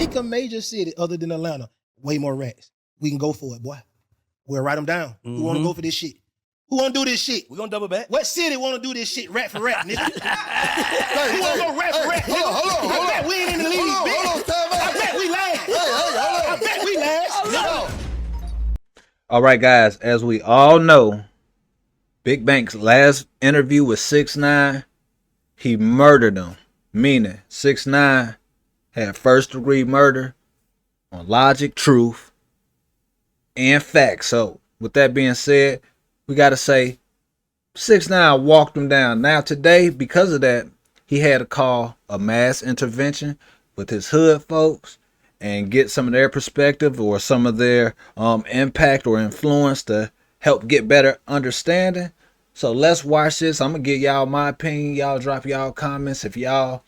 Pick a major city other than Atlanta. Way more rats. We can go for it, boy. We'll write them down. Who want to go for this shit? Who want to do this shit? We gonna double back. What city want to do this shit rat for rat, nigga? Who want to go rat for rat? Hold on. I bet we ain't in the league, bitch. I bet we last. I bet we last. All right, guys. As we all know, Big Bank's last interview with 6ix9ine, he murdered him. Meaning, 6ix9ine had first-degree murder on logic, truth, and facts. So, with that being said, we got to say 6ix9ine walked him down. Now, today, because of that, he had to call a mass intervention with his hood folks and get some of their perspective or some of their impact or influence to help get better understanding. So let's watch this. I'm going to give y'all my opinion. Y'all drop y'all comments if y'all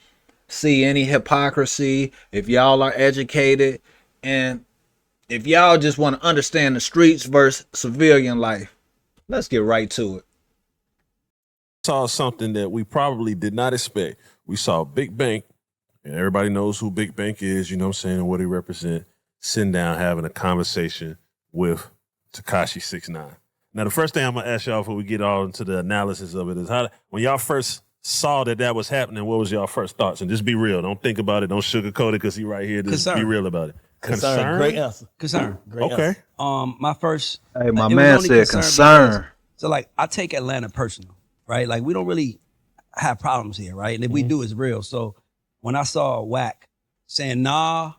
see any hypocrisy, if y'all are educated, and if y'all just want to understand the streets versus civilian life. Let's get right to it. Saw something that we probably did not expect. We saw Big Bank, and everybody knows who Big Bank is, you know what I'm saying, and what he represents, sitting down having a conversation with Tekashi 6ix9ine. Now, the first thing I'm going to ask y'all before we get all into the analysis of it is, when y'all first saw that was happening, what was y'all first thoughts? And just be real. Don't think about it. Don't sugarcoat it because he right here. Just be real about it. Concern? Great answer. Concern. Great okay. answer. My first. Hey, my man said concern. So, like, I take Atlanta personal, right? Like, we don't really have problems here, right? And if we do, it's real. So, when I saw Wack saying, nah,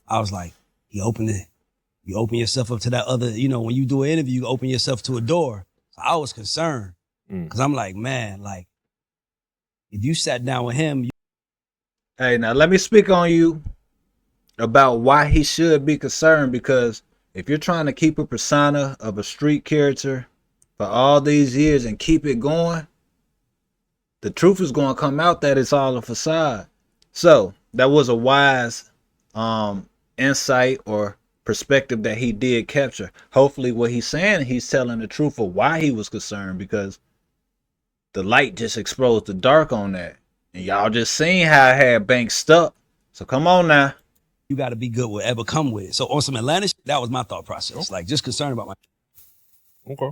I was like, you open yourself up to that other, when you do an interview, you open yourself to a door. So I was concerned because I'm like, man, like, if you sat down with him. Hey, now let me speak on you about why he should be concerned, because if you're trying to keep a persona of a street character for all these years and keep it going, the truth is going to come out that it's all a facade. So that was a wise insight or perspective that he did capture. Hopefully what he's saying, he's telling the truth of why he was concerned, because the light just exposed the dark on that. And y'all just seen how I had Bank stuck. So come on now. You got to be good with whatever come with it. So on some Atlanta shit, that was my thought process. Like, just concerned about my. Okay.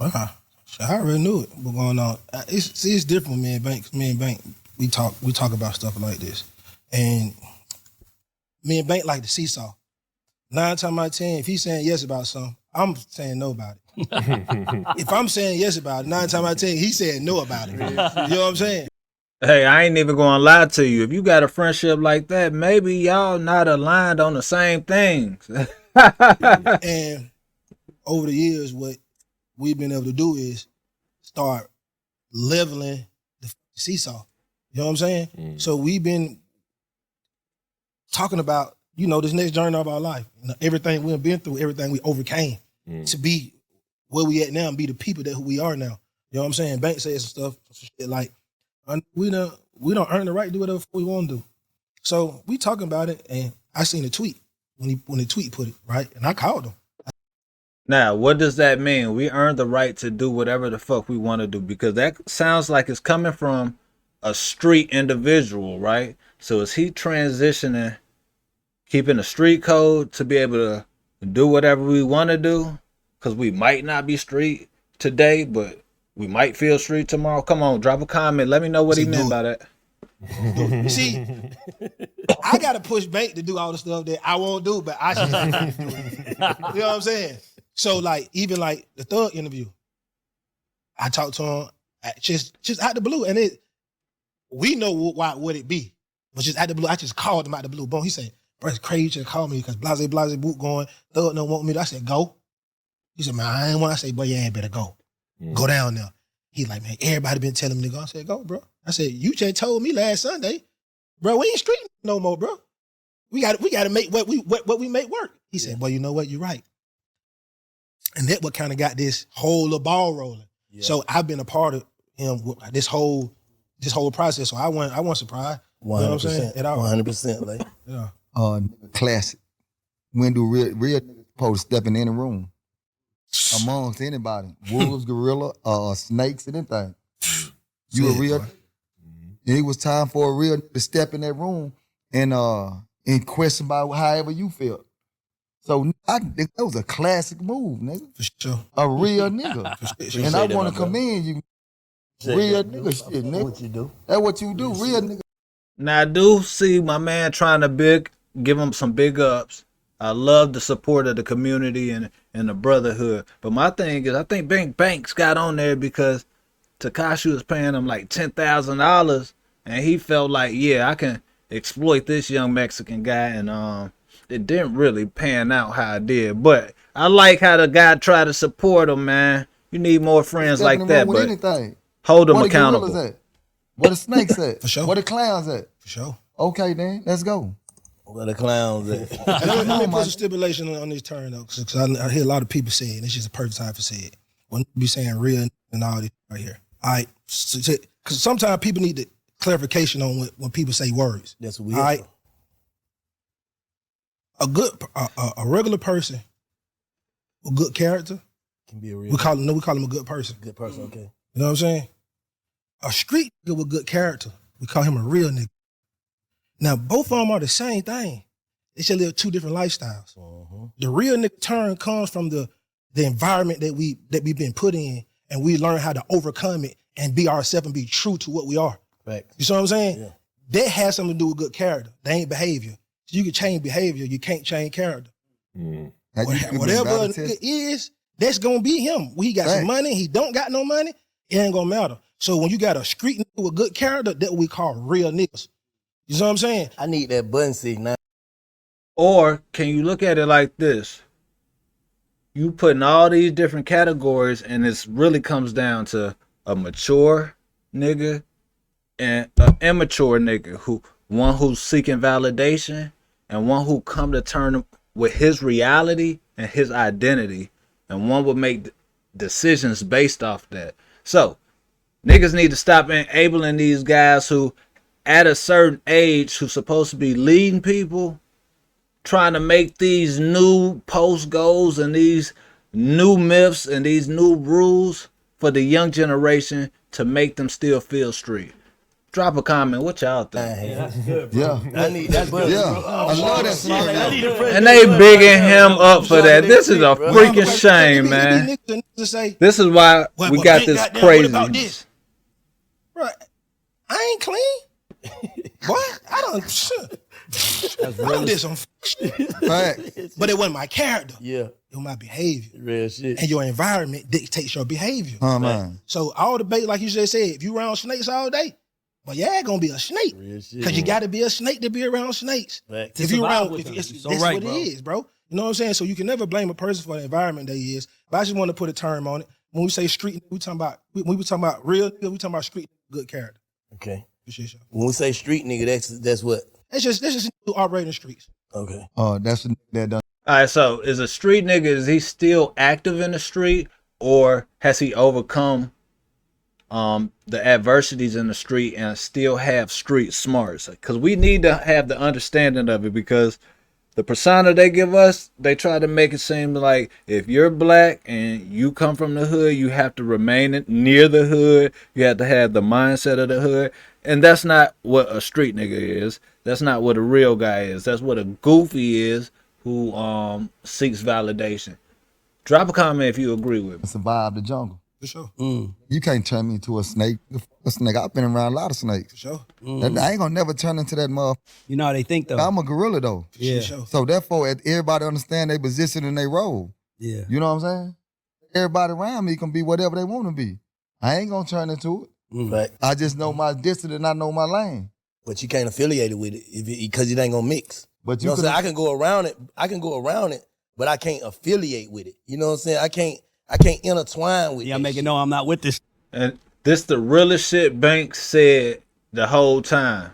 I already knew it was going on. It's different with me and Bank. Me and Bank, we talk about stuff like this. And me and Bank like the seesaw. 9 times out of 10, if he's saying yes about something, I'm saying no about it. If I'm saying yes about it, 9 times out of 10, he's saying no about it. You know what I'm saying? Hey, I ain't even gonna lie to you. If you got a friendship like that, maybe y'all not aligned on the same things. And over the years, what we've been able to do is start leveling the seesaw. You know what I'm saying? So we've been talking about, this next journey of our life. Everything we've been through, everything we overcame to be where we at now and be the people that who we are now. You know what I'm saying? Bank says some stuff like, we don't earn the right to do whatever we want to do. So we talking about it, and I seen a tweet when the tweet put it, right? And I called him. Now, what does that mean? We earn the right to do whatever the fuck we want to do, because that sounds like it's coming from a street individual, right? So is he transitioning, keeping a street code to be able to do whatever we want to do? Because we might not be street today, but we might feel street tomorrow. Come on, drop a comment. Let me know what he meant by that. See, I got to push Bank to do all the stuff that I won't do, but I should do it. You know what I'm saying? So, like, even like the Thug interview, I talked to him just out the blue, and we know what it be, but just out the blue, I just called him out the blue. Boom, he said, bro, it's crazy you just called me because blase boot going, Thug don't want me to. I said, go. He said, man, I ain't want. I said, boy, yeah, better go. Go down there. He like, man, everybody been telling me to go. I said, go, bro. I said, you just told me last Sunday, bro, we ain't street no more, bro. We got to make what we make work. He said, boy, you know what? You're right. And that what kind of got this whole ball rolling. Yeah. So I've been a part of him with this whole process. So I wasn't surprised. 100%. You know what I'm saying? At all. 100%, like. Yeah. Classic. When do real niggas supposed to step in any room? Amongst anybody. Wolves, gorilla, snakes, and anything. You a real. And it was time for a real to step in that room. And and question about however you felt. So that was a classic move, nigga. For sure. A real nigga. And I want to commend you. Real nigga shit, nigga. What you do? That's what you do, real nigga. Now I do see my man trying to give him some big ups. I love the support of the community and the brotherhood. But my thing is, I think Banks got on there because Tekashi was paying him like $10,000, and he felt like, yeah, I can exploit this young Mexican guy, and it didn't really pan out how it did. But I like how the guy tried to support him, man. You need more friends like that, but anything. hold them Where the accountable. gorillas at? Where the snakes at? For sure. Where the clowns at? For sure. Okay, then let's go. Where the clowns at? Let me put some stipulation on this turn though, because I hear a lot of people say it, and it's just a perfect time to say it. When you be saying real and all this right here. All right, because sometimes people need the clarification on when people say words. That's what we all right. A regular person with good character, Can be a real we call him a good person. good person. Okay. You know what I'm saying? A street nigga with good character, we call him a real nigga. Now, both of them are the same thing. They should live two different lifestyles. The real nigga turn comes from the environment that we've been put in, and we learn how to overcome it and be ourselves and be true to what we are. Facts. You see what I'm saying? Yeah. That has something to do with good character. They ain't behavior. So you can change behavior, you can't change character. Whatever a nigga is, that's gonna be him. He got some money, he don't got no money, it ain't gonna matter. So when you got a street nigga with good character, that what we call real niggas. You know what I'm saying? I need that button seat now. Or can you look at it like this? You put in all these different categories, and it really comes down to a mature nigga and an immature nigga, one who's seeking validation and one who come to terms with his reality and his identity, and one would make decisions based off that. So niggas need to stop enabling these guys who at a certain age who's supposed to be leading people, trying to make these new post goals and these new myths and these new rules for the young generation to make them still feel street. Drop a comment. What y'all think? Yeah. I need that button. Yeah. I love that song. And they bigging him up for that. This is a freaking shame, man. This is why we got this crazy. Bro, I ain't clean. What? I don't. I did some Fact. but it wasn't my character. Yeah. It was my behavior. Real shit. And your environment dictates your behavior. Man. So all the bait, like you just said, if you around snakes all day, well, yeah, gonna be a snake. Real shit. Because you got to be a snake to be around snakes. Facts. If you around, with them. that's So what right, it bro. is, bro. You know what I'm saying? So you can never blame a person for the environment they is. But I just want to put a term on it. When we say street, we talking about real, we talking about street good character. Okay. Appreciate you. When we say street nigga, that's what? That's just operating the streets. Okay. That's the nigga that done. All right, so is a street nigga, is he still active in the street, or has he overcome the adversities in the street and still have street smarts? Because we need to have the understanding of it, because the persona they give us, they try to make it seem like if you're black and you come from the hood, you have to remain near the hood. You have to have the mindset of the hood. And that's not what a street nigga is. That's not what a real guy is. That's what a goofy is who seeks validation. Drop a comment if you agree with me. Survive the jungle. For sure. You can't turn me into a snake. A snake. I've been around a lot of snakes. For sure. I ain't gonna never turn into that motherfucker. You know how they think though. I'm a gorilla though. Yeah. For sure. So therefore, everybody understand their position and their role. Yeah. You know what I'm saying? Everybody around me can be whatever they want to be. I ain't gonna turn into it. Right. I just know my distance and I know my lane. But you can't affiliate it with it because it ain't gonna mix. But You know you what I'm saying? can. I can go around it, but I can't affiliate with it. You know what I'm saying? I can't intertwine with it. Yeah, make it know I'm not with this. And this the realest shit Banks said the whole time.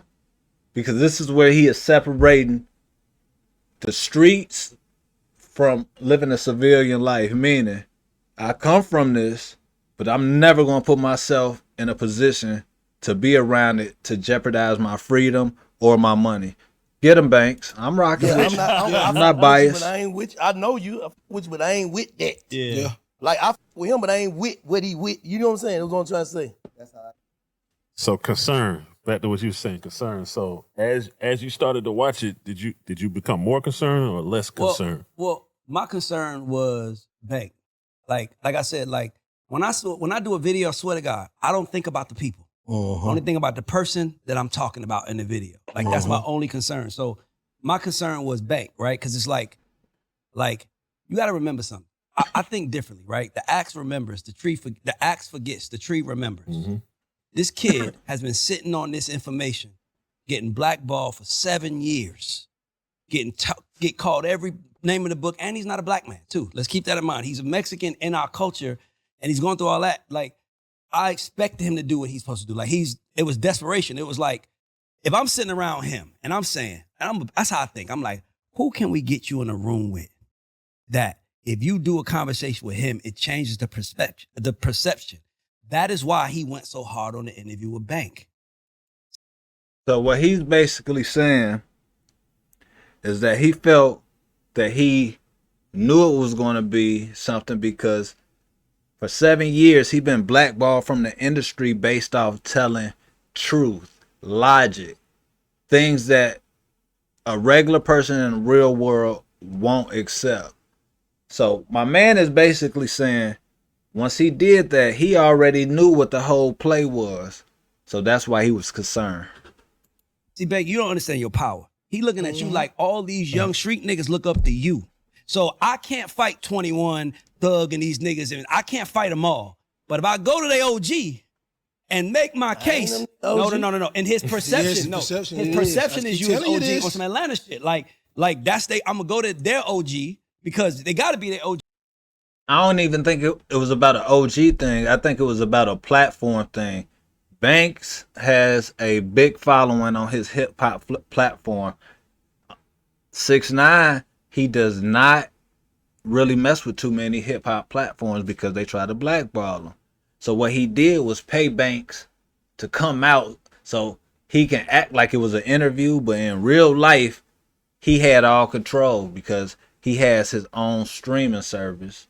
Because this is where he is separating the streets from living a civilian life. Meaning, I come from this, but I'm never going to put myself in a position to be around it to jeopardize my freedom or my money. Get him, Banks. I'm rocking Yeah, with I'm you. not, I'm not biased. But I ain't with you. I know you, I fuck with you, but I ain't with that. Yeah. Like I fuck with him, but I ain't with what he with. You know what I'm saying? That's what I'm trying to say. So concern. back to what you were saying, concerned. So as you started to watch it, did you become more concerned or less concerned? Well, my concern was Bank. Like I said, like when I do a video, I swear to God, I don't think about the people. I only think about the person that I'm talking about in the video. Like that's my only concern. So my concern was Bank, right? Because it's like you got to remember something. I think differently, right? The axe remembers, the axe forgets, the tree remembers. Mm-hmm. This kid has been sitting on this information, getting blackballed for 7 years, get called every name of the book, and he's not a black man, too. Let's keep that in mind. He's a Mexican in our culture, and he's going through all that. Like, I expected him to do what he's supposed to do. Like, it was desperation. It was like, if I'm sitting around him, and I'm saying, that's how I think. I'm like, who can we get you in a room with that if you do a conversation with him, it changes the perception. That is why he went so hard on the interview with Bank. So what he's basically saying is that he felt that he knew it was going to be something because for 7 years he's been blackballed from the industry based off telling truth, logic, things that a regular person in the real world won't accept. So my man is basically saying once he did that, he already knew what the whole play was. So that's why he was concerned. See, Bank, you don't understand your power. He looking at you like all these young street niggas look up to you. So I can't fight 21, Thug, and these niggas. And I can't fight them all. But if I go to the OG and make my case, no. And his perception, his perception is you as OG on some Atlanta shit. Like I'm gonna go to their OG because they gotta be their OG. I don't even think it was about an OG thing. I think it was about a platform thing. Banks has a big following on his hip hop platform. 6ix9ine, he does not really mess with too many hip hop platforms because they try to blackball him. So what he did was pay Banks to come out so he can act like it was an interview, but in real life, he had all control because he has his own streaming service.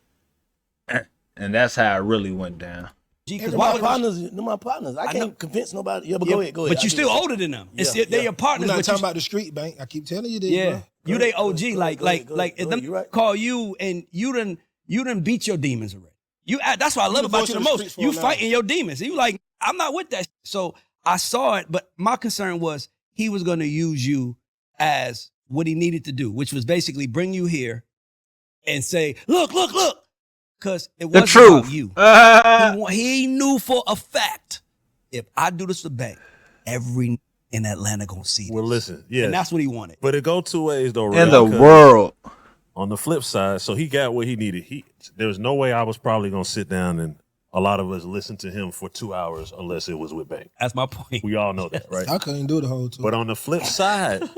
And that's how it really went down. They're my partners. I can't convince nobody. Yeah, but go ahead. But you still older than them. They're your partners. We're not talking about the street, Bank. I keep telling you this, bro. You they OG. If them call you and you done beat your demons already. That's what I love about you the most. You fighting your demons. You like, I'm not with that. So I saw it, but my concern was he was going to use you as what he needed to do, which was basically bring you here and say, look. Because it wasn't about you. He knew for a fact, if I do this to Bank, every in Atlanta gonna see this. Well, listen, yeah. And that's what he wanted. But it go two ways, though, in the world. On the flip side, so he got what he needed. There was no way I was probably going to sit down and a lot of us listen to him for 2 hours unless it was with Bank. That's my point. We all know that, right? I couldn't do the whole tour. But on the flip side,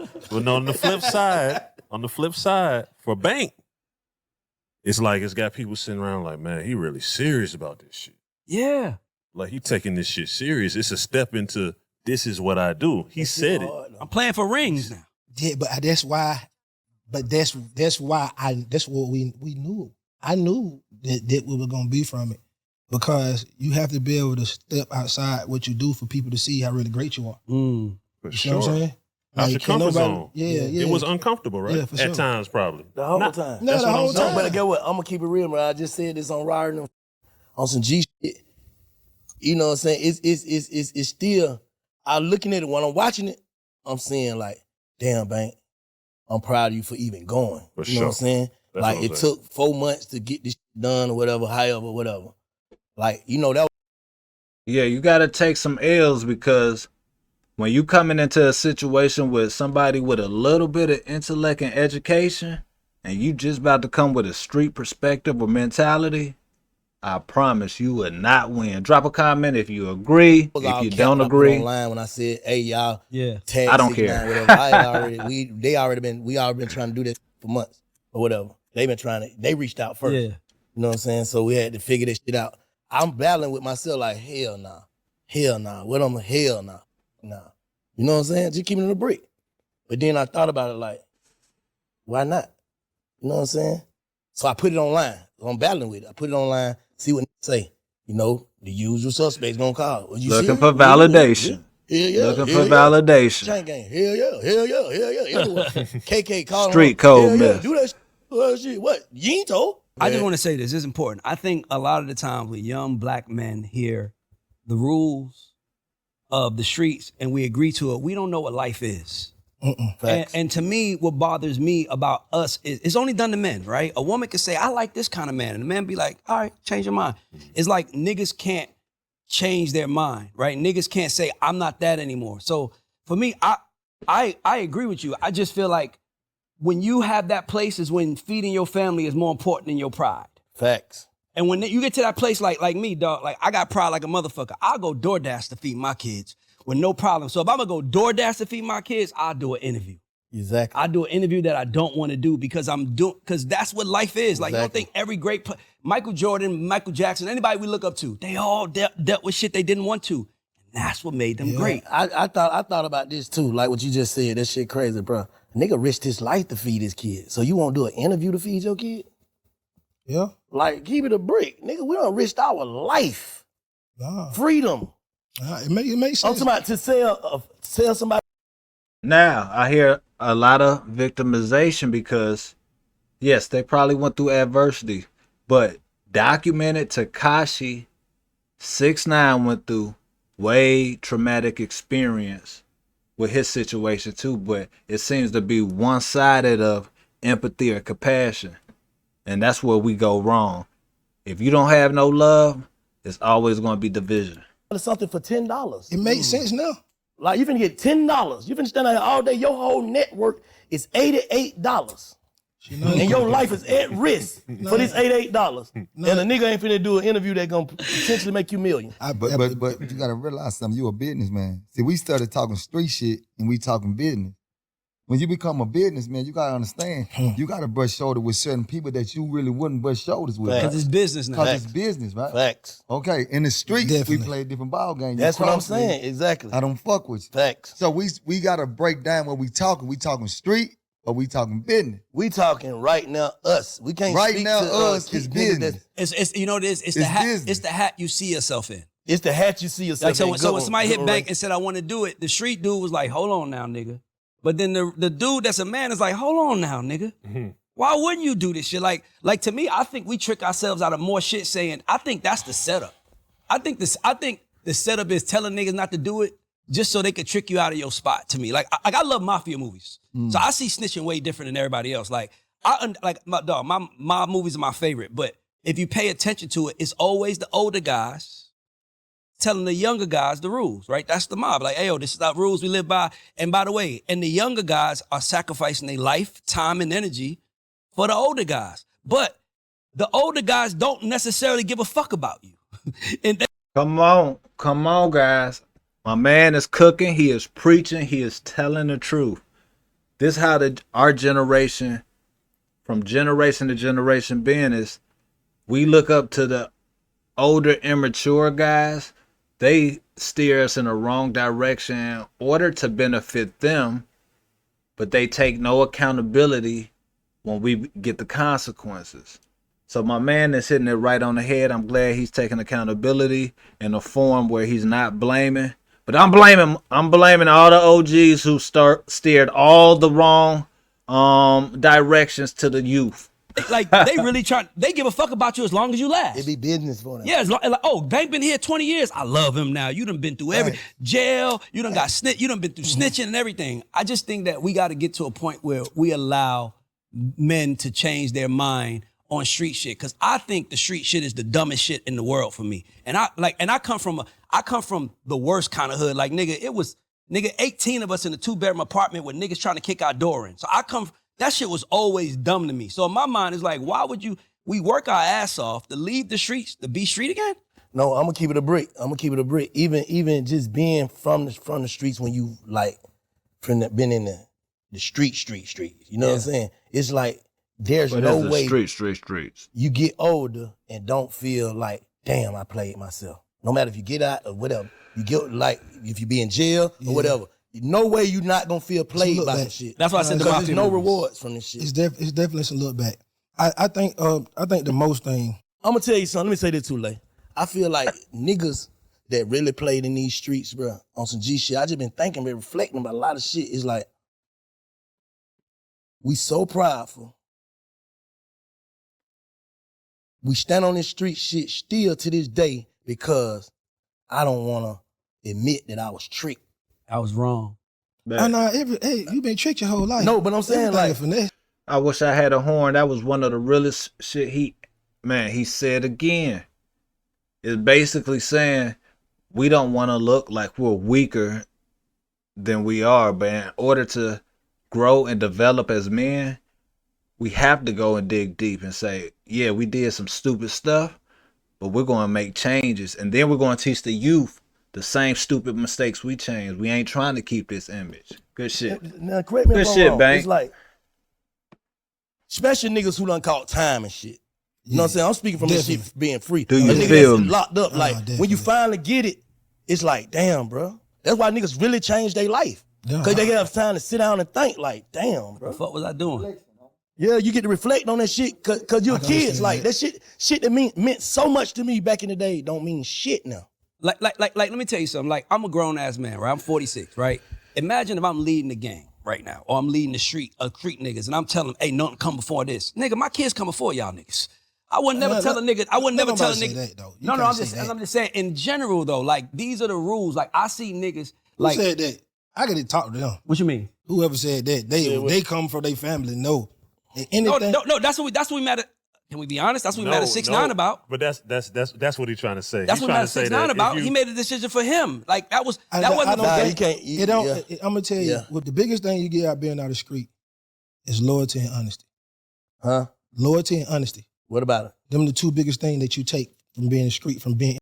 for Bank, it's like it's got people sitting around like, man, he really serious about this shit. Yeah. Like he taking this shit serious. It's a step into this is what I do. He said it. I'm playing for rings now. Yeah, but that's why. But that's what we knew. I knew that we were gonna be from it because you have to be able to step outside what you do for people to see how really great you are. For you sure. know what I'm saying? Out your comfort zone. Yeah. It was uncomfortable, right? Yeah, for sure. At times, probably. The whole time. No, the whole time. But get what? I'm gonna keep it real, man. I just said this on Ryder on some G shit. You know what I'm saying? It's still. I'm looking at it when I'm watching it. I'm saying like, damn, Bank, I'm proud of you for even going. For you know what I'm saying? That's like what I'm it saying. took 4 months to get this done or whatever, however, whatever. Like, you know, that was Yeah, you got to take some L's because when you coming into a situation with somebody with a little bit of intellect and education and you just about to come with a street perspective or mentality, I promise you will not win. Drop a comment if you agree, if you don't agree. Online when I said, "Hey y'all, tag I don't 6ix9ine, care. whatever." We already been trying to do this for months or whatever. They reached out first. Yeah. You know what I'm saying? So we had to figure this shit out. I'm battling with myself like, hell nah. What I'm hell nah. Nah. You know what I'm saying? Just keeping it a brick. But then I thought about it like, why not? You know what I'm saying? So I put it online. I'm battling with it. I put it online, see what they say. You know, the usual suspects gonna call. Looking for validation. Hell yeah. Looking hell for yeah. validation. Chain gang. Hell yeah. Hell yeah. Hell yeah. Everywhere. KK calling Street him, code hell yeah, myth. do that shit. Well, shit. What? You ain't told? I just want to say this is important. I think a lot of the times when young black men hear the rules of the streets and we agree to it, we don't know what life is. And to me, what bothers me about us is it's only done to men, right? A woman can say, I like this kind of man. And the man be like, all right, change your mind. It's like niggas can't change their mind, right? Niggas can't say, I'm not that anymore. So for me, I agree with you. I just feel like when you have that place is when feeding your family is more important than your pride. Facts. And when you get to that place like me, dog, like I got pride like a motherfucker. I'll go DoorDash to feed my kids with no problem. So if I'm gonna go DoorDash to feed my kids, I'll do an interview. Exactly. I do an interview that I don't want to do because that's what life is. Like, you don't think every great Michael Jordan, Michael Jackson, anybody we look up to, they all dealt with shit they didn't want to. And that's what made them great. I thought about this too, like what you just said. That shit crazy, bro. Nigga risked his life to feed his kid. So you won't do an interview to feed your kid? Yeah. Like, keep it a brick. Nigga, we done risked our life. Nah. Freedom. It makes I'm sense. talking about to sell somebody. Now, I hear a lot of victimization because, yes, they probably went through adversity, but documented Tekashi 6ix9ine went through way traumatic experience with his situation too, but it seems to be one-sided of empathy or compassion, and that's where we go wrong. If you don't have no love, it's always going to be division. Something for $10. It makes sense now. Like, you finna get $10. You finna stand out here all day. Your whole network is $88. And your life is at risk for this $88. And a nigga ain't finna do an interview that gonna potentially make you million. But you gotta realize something. You a businessman. See, we started talking street shit and we talking business. When you become a businessman, you gotta understand. You gotta brush shoulders with certain people that you really wouldn't brush shoulders with. Because it's business now. Because it's business, right? Facts. Okay, in the streets, Definitely. we play a different ball game. You That's what I'm cross me, saying. Exactly. I don't fuck with you. Facts. So we gotta break down what we talking. We talking street or we talking business. We talking right now us. We can't Right speak now to us keep is niggas business. It's you know what it is? It's the It's hat. business. It's the hat you see yourself in. It's the hat you see yourself Like in. so when somebody hit back and said I want to do it, the street dude was like, "Hold on now, nigga." But then the dude that's a man is like, "Hold on now, nigga. Why wouldn't you do this shit?" Like to me, I think we trick ourselves out of more shit saying, I think that's the setup. I think the setup is telling niggas not to do it just so they could trick you out of your spot. To me, like I love mafia movies, so I see snitching way different than everybody else. Like my movies are my favorite, but if you pay attention to it, it's always the older guys telling the younger guys the rules, right? That's the mob. Like, hey, yo, this is our rules we live by. And by the way, and the younger guys are sacrificing their life, time, and energy for the older guys. But the older guys don't necessarily give a fuck about you. Come on, guys. My man is cooking. He is preaching. He is telling the truth. This is how our generation, from generation to generation being is, we look up to the older, immature guys. They steer us in the wrong direction in order to benefit them, but they take no accountability when we get the consequences. So my man is hitting it right on the head. I'm glad he's taking accountability in a form where he's not blaming. But I'm blaming all the OGs who steered all the wrong directions to the youth. Like, they really they give a fuck about you as long as you last. It be business for them. Yeah, Bank been here 20 years. I love him now. You done been through every jail. You done got you done been through snitching and everything. I just think that we got to get to a point where we allow men to change their mind on street shit. Cause I think the street shit is the dumbest shit in the world for me. And I come from the worst kind of hood. Like, it was 18 of us in a 2-bedroom apartment with niggas trying to kick our door in. So that shit was always dumb to me. So in my mind, it's like, why would we work our ass off to leave the streets, to be street again? No, I'm gonna keep it a brick. Even just being from the streets when you like been in the street. You know what I'm saying? It's like there's no way streets. You get older and don't feel like, damn, I played myself. No matter if you get out or whatever, you get like if you be in jail or whatever. No way you not gonna feel played by some shit. That's why I said because there's no rewards from this shit. It's definitely some look back. I think the most thing. I'm gonna tell you something. Let me say this too, Lay. I feel like niggas that really played in these streets, bro, on some G shit. I just been thinking, been reflecting about a lot of shit. It's like, we so prideful. We stand on this street shit still to this day because I don't want to admit that I was tricked. I was wrong. Hey, you been tricked your whole life. No, but I'm saying Everything like, finesse. I wish I had a horn. That was one of the realest shit he said again. It's basically saying we don't want to look like we're weaker than we are, but in order to grow and develop as men, we have to go and dig deep and say, yeah, we did some stupid stuff, but we're going to make changes. And then we're going to teach the youth the same stupid mistakes we changed. We ain't trying to keep this image. Good shit. now correct me Good if I'm shit, wrong. Bank. It's like, especially niggas who done caught time and shit. You know what I'm saying? I'm speaking from this shit being free. Do you A nigga feel that's me? locked up? Like, definitely. when you finally get it, it's like, damn, bro. That's why niggas really change their life. Yeah. Because they have time to sit down and think, like, damn, bro. What the fuck was I doing? Yeah, you get to reflect on that shit because you're I can kids. understand Like, that shit that meant so much to me back in the day don't mean shit now. Like, let me tell you something. Like, I'm a grown ass man, right? I'm 46, right? Imagine if I'm leading the gang right now, or I'm leading the street niggas, and I'm telling them, hey, nothing come before this. Nigga, my kids come before y'all niggas. I would never tell a nigga. I would never tell a nobody nigga. say that, though. You No, can't I'm say just that. I'm just saying in general though. Like, these are the rules. Like, I see niggas like. Who said that? I got to talk to them. What you mean? Whoever said that, they come from their family. No, anything. No. That's what we mad at. Can we be honest? That's what we mad at 6IX9INE about. But that's what he's trying to say. That's He's what we trying mad to say at that 6IX9INE about. if He you- made a decision for him. Like, that wasn't. Nah, for you can't. It don't. Yeah. I'm gonna tell you, Yeah. what the biggest thing you get out being out of the street is loyalty and honesty. Huh? Loyalty and honesty. What about it? Them the two biggest things that you take from being in the street, from being.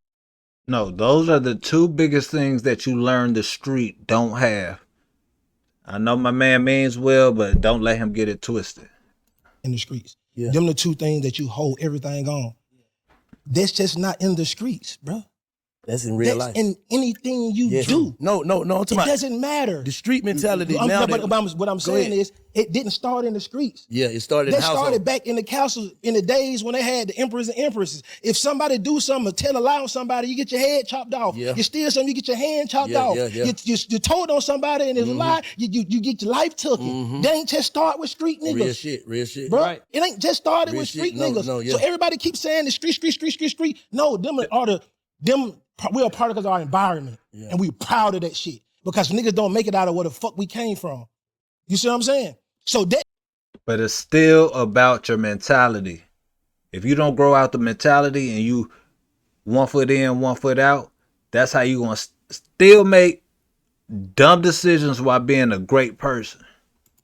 No, those are the two biggest things that you learn the street don't have. I know my man means well, but don't let him get it twisted. in the streets. Yeah. Them the two things that you hold everything on. That's just not in the streets, bro. That's in real That's life. in anything you do. No, I'm talking It about doesn't matter. the street mentality. I'm- now but that- what I'm Go saying ahead. is, it didn't start in the streets. Yeah, it started in That the household. started back in the castles in the days when they had the emperors and empresses. If somebody do something or tell a lie on somebody, you get your head chopped off. Yeah. You steal something, you get your hand chopped Yeah, off. yeah, yeah. You told on somebody and it's a lie, you get your life taken. They ain't just start with street niggas. Real shit. Bro, Right. it ain't just started Real with shit. street No, niggas. no, yeah. So everybody keeps saying the street. No, we are part of our environment. Yeah. And we proud of that shit. Because niggas don't make it out of where the fuck we came from. You see what I'm saying? So that But it's still about your mentality. If you don't grow out the mentality and you 1 foot in, 1 foot out, that's how you gonna still make dumb decisions while being a great person.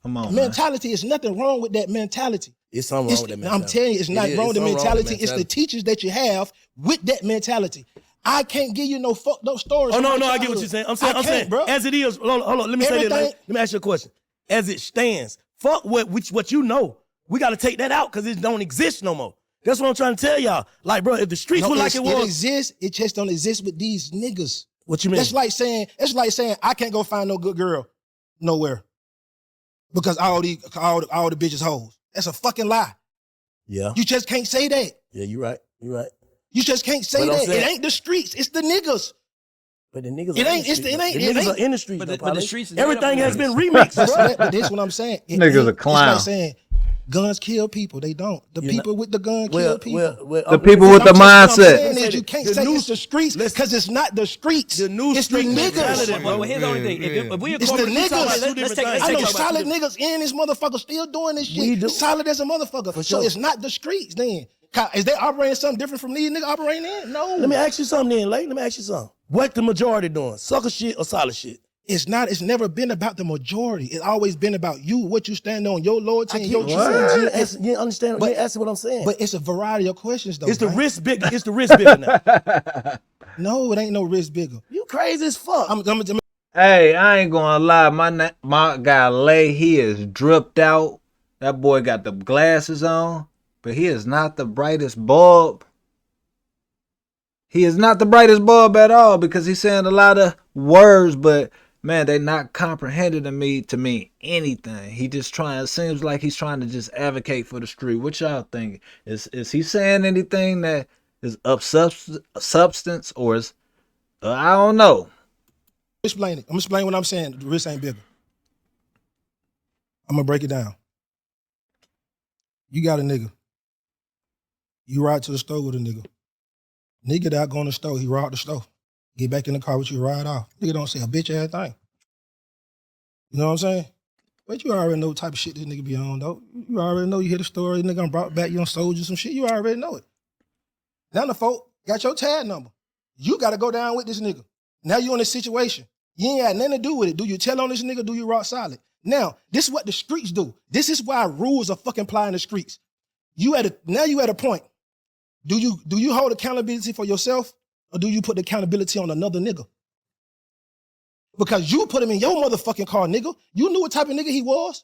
Come on, man. mentality is nothing wrong with that mentality. It's something wrong with that mentality. I'm telling you, it's not wrong with the something mentality. It's the teachers that you have with that mentality. I can't give you no fucked up stories. Oh, from no, my I get what childhood. you're saying. I I'm can't, saying, bro. as it is, hold on, let me say this. Everything- Let me ask you a question. As it stands, fuck what you know. We got to take that out because it don't exist no more. That's what I'm trying to tell y'all. Like, bro, if the streets were like it was. It exists. It just don't exist with these niggas. What you mean? That's like saying I can't go find no good girl nowhere because all the bitches hoes. That's a fucking lie. Yeah. You just can't say that. Yeah, you're right. You just can't say But I'm that. saying- It ain't the streets. It's the niggas. But the niggas It are ain't- in the it's streets. the- it ain't- The it niggas ain't- are in the streets. But though, the Polly. streets is made up Everything of has been niggas. remixed, But bro. this is what I'm saying. Niggas a clown. It's like saying guns kill people. They don't. The You're people with the gun kill people. The people with the What I'm saying mindset. is you can't The say new- it's the streets because it's not the streets. The new it's street the mentality, niggas. bro. Well, here's the only thing. If we It's the incorporate- niggas. let's take I know it. solid niggas in this motherfucker still doing this We shit. do. Solid as a motherfucker. So sure. it's not the streets then. Is they operating something different from these niggas operating in? No. Let me ask you something then, Lake. Let me ask you something. What the majority doing? Sucker shit or solid shit? It's not. It's never been about the majority. It's always been about you, what you stand on, your loyalty, and your You truth. you understand? But- you answer what I'm saying. But it's a variety of questions though. it's the right? risk big. It's the risk bigger now. No, it ain't no risk bigger. You crazy as fuck. Hey, I ain't gonna lie. My guy Lay, he is dripped out. That boy got the glasses on, but he is not the brightest bulb. He is not the brightest bulb at all because he's saying a lot of words, but man, they not comprehended to mean anything. He just trying. It seems like he's trying to just advocate for the street. What y'all think? Is he saying anything that is of substance, or is I don't know. Explain it. I'm gonna explain what I'm saying. The wrist ain't bigger. I'm gonna break it down. You got a nigga. You ride to the store with a nigga. Nigga that go in the store, he robbed the store. Get back in the car with you, ride off. Nigga don't say a bitch ass thing. You know what I'm saying? But you already know what type of shit this nigga be on, though. You already know you hear the story, nigga done brought back, you done sold you some shit. You already know it. Now the folk got your tag number. You gotta go down with this nigga. Now you in a situation. You ain't had nothing to do with it. Do you tell on this nigga? Do you rock solid? Now, this is what the streets do. This is why rules are fucking applying in the streets. Now you at a point. Do you hold accountability for yourself, or do you put the accountability on another nigga? Because you put him in your motherfucking car, nigga. You knew what type of nigga he was.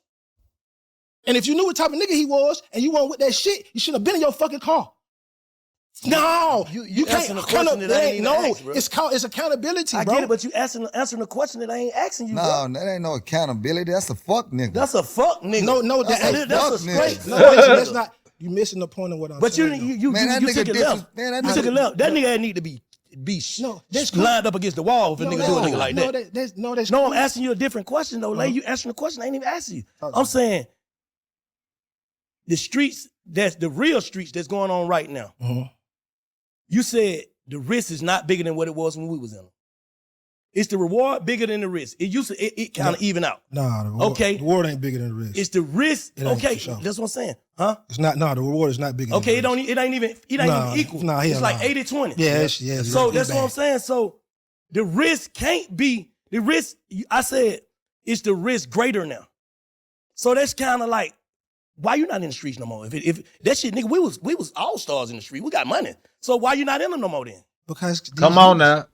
And if you knew what type of nigga he was and you weren't with that shit, you should have been in your fucking car. No, you can't. It's accountability, bro. I get it, but you answering a question that I ain't asking you. No, that ain't no accountability. That's a fuck nigga. That's a fuck nigga. No, that's a straight. No, that's not. You missing the point of what I'm saying. But you took it left. You took it left. That nigga need to be lined up against the wall if a nigga do a nigga like that. No, I'm asking you a different question though. Like you answering the question, I ain't even asking you. I'm saying the streets, that's the real streets that's going on right now. You said the risk is not bigger than what it was when we was in them. It's the reward bigger than the risk. It used to, it kind of even out. Nah, the reward ain't bigger than the risk. It's the risk. Okay, sure. That's what I'm saying. Huh? It's not, the reward is not bigger than the risk. It ain't even equal. Nah, it's like 80-20. Yeah. So that's what I'm saying. So the risk can't be, the risk, I said, it's the risk greater now. So that's kind of like, why you not in the streets no more? If that shit, nigga, we was all stars in the street. We got money. So why you not in them no more then? Because come on now.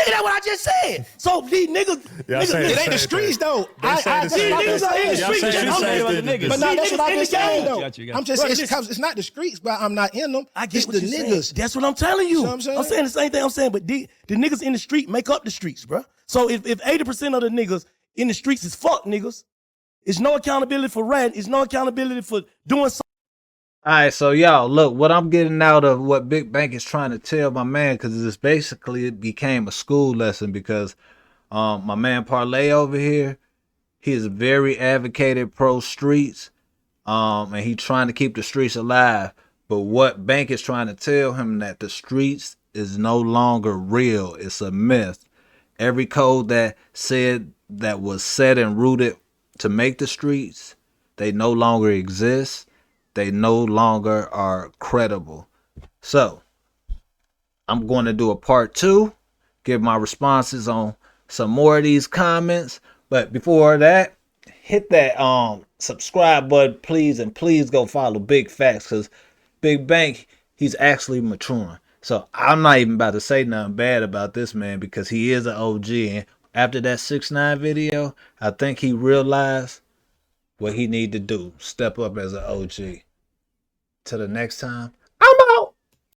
Nigga, that's what I just said. So these niggas, it ain't the streets though. These niggas are in the streets. But no, that's what I'm saying though. I'm just saying it's not the streets, but I'm not in them. I get it's the niggas. Saying. That's what I'm telling you. I'm saying the same thing I'm saying, but the niggas in the street make up the streets, bro. So if 80% of the niggas in the streets is fuck niggas, it's no accountability for rent. It's no accountability for doing something. All right, so y'all, look, what I'm getting out of what Big Bank is trying to tell my man, because this basically it became a school lesson, because my man Parlay over here, he is very advocated pro streets, and he trying to keep the streets alive. But what Bank is trying to tell him that the streets is no longer real. It's a myth. Every code that was set and rooted to make the streets, they no longer exist. They no longer are credible. So I'm going to do a part 2, give my responses on some more of these comments. But before that, hit that subscribe button, please, and please go follow Big Facts, because Big Bank, he's actually maturing. So I'm not even about to say nothing bad about this man, because he is an OG. And after that 6ix9ine video, I think he realized what he need to do. Step up as an OG. Till the next time,